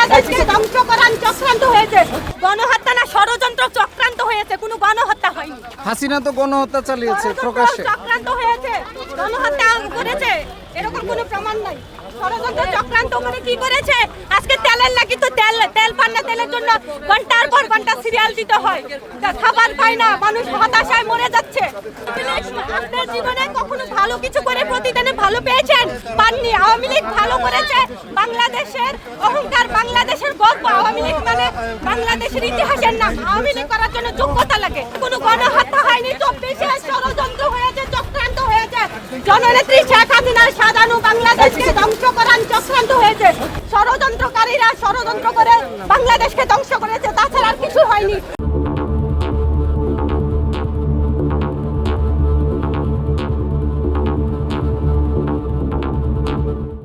বাংলাদেশকে ধ্বংস করার চক্রান্ত হয়েছে। গণহত্যা না, ষড়যন্ত্র চক্রান্ত হয়েছে, কোনো গণহত্যা হয়নি। হাসিনা তো গণহত্যা চালিয়েছে প্রকাশ্যে। চক্রান্ত হয়েছে, গণহত্যা করেছে, এরকম কোনো প্রমাণ নাই। ষড়যন্ত্র চক্রান্ত করে কি করেছে? আজকে তেলের লাগি তো তেল পান না, তেলের জন্য ঘন্টার পর ঘন্টা সিরিয়াল দিতে হয়, খাবার পায় না, মানুষ হতাশায় মরে যাচ্ছে। আপনার জীবনে কখনো ভালো কিছু করে প্রতিদিনে ভালো পেয়েছেন? পাননি। আওয়ামী লীগ ভালো করেছে, বাংলাদেশের অহংকার, বাংলাদেশের গর্ব। আওয়ামী লীগ মানে বাংলাদেশের ইতিহাসের নাম। আওয়ামী লীগ করার জন্য যোগ্যতা লাগে। কোনো গণহত্যা হয়নি, 24-এ ষড়যন্ত্র হয়েছে, চক্রান্ত হয়েছে। জননেত্রী শেখ হাসিনার সাজানো বাংলাদেশকে ধ্বংস করার চক্রান্ত হয়েছে। ষড়যন্ত্রকারীরা ষড়যন্ত্র করে বাংলাদেশকে ধ্বংস করেছে, তাছাড়া আর কিছু হয়নি।